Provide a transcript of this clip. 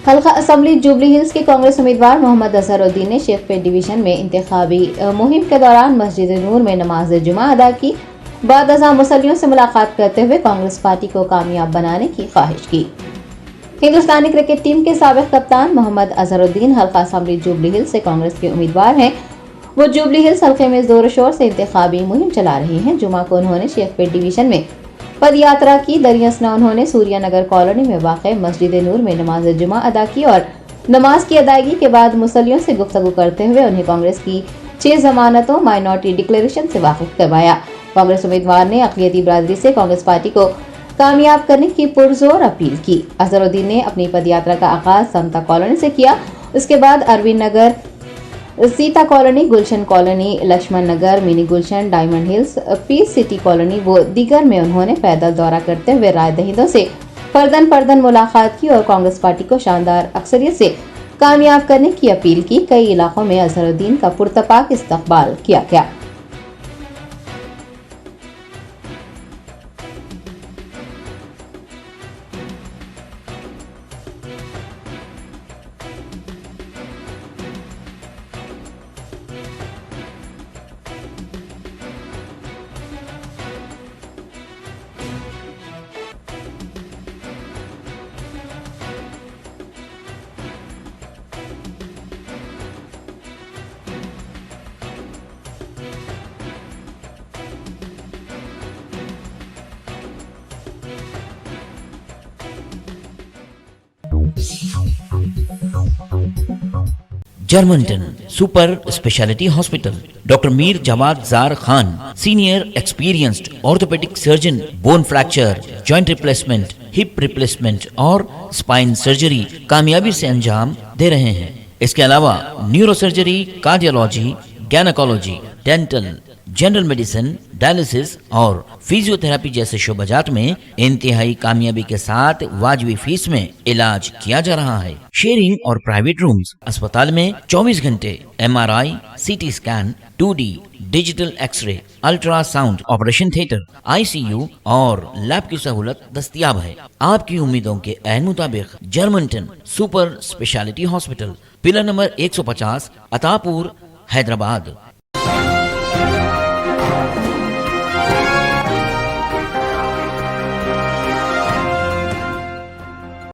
हल्का assembly jubilee hills के कांग्रेस उम्मीदवार मोहम्मद अजहरुद्दीन ने शेखपेट डिवीजन में इंतखाबी मुहिम के दौरान मस्जिद नूर में नमाज जुमा अदा की। बाद अज़ां मुसल्लियों से मुलाकात करते हुए कांग्रेस पार्टी को कामयाब बनाने की ख्वाहिश की। हिंदुस्तानी क्रिकेट टीम के साबिक कप्तान मोहम्मद अजहरुद्दीन हल्का असम्बली जुबली हिल्स से कांग्रेस के उम्मीदवार हैं। वो जुबली हिल्स हल्के में जोर शोर से इंतखाबी मुहिम चला रही हैं। जुमा को उन्होंने शेखपेट डिवीजन में पद यात्रा की। दरियासना उन्होंने सूर्या नगर कॉलोनी में वाक़ मस्जिद नूर में नमाज जुमा अदा की और नमाज की अदायगी के बाद मुसल्लियों से गुफ्तगू करते हुए उन्हें कांग्रेस की 6 जमानतों माइनॉरिटी डिक्लेरेशन से वाकिफ करवाया। कांग्रेस उम्मीदवार ने अक़लियती बिरादरी से कांग्रेस पार्टी को कामयाब करने की पुरजोर अपील की। अजहरुद्दीन ने अपनी पद यात्रा का आगाज समता कॉलोनी से किया। उसके बाद Arvind Nagar, Sita colony, Gulshan colony, Lakshman Nagar, mini Gulshan, diamond hills, peace city colony व दीगर में उन्होंने पैदल दौरा करते हुए राय दहिंदों से फर्दन मुलाकात की और कांग्रेस पार्टी को शानदार अक्सरियत से कामयाब करने की अपील की। कई इलाकों में अजहरुद्दीन का पुरतपाक इस्तकबाल किया गया। Germanten super speciality hospital, doctor Mir Jawad Zar Khan, senior experienced orthopaedic surgeon, bone fracture, joint replacement, hip replacement और स्पाइन सर्जरी कामयाबी से अंजाम दे रहे हैं। इसके अलावा neuro surgery, cardiology, gynaecology, dental, general medicine, dialysis और फिजियोथेरेपी जैसे शोबाजात में इंतहाई कामयाबी के साथ वाजिबी फीस में इलाज किया जा रहा है। शेयरिंग और प्राइवेट रूम्स, अस्पताल में 24 घंटे MRI, CT scan, 2D digital X-ray, ultrasound, operation theatre, ICU और लैब की सहूलत दस्तयाब है। आपकी उम्मीदों के ऐन मुताबिक Germanten super speciality hospital, pillar number 150, Attapur, Hyderabad.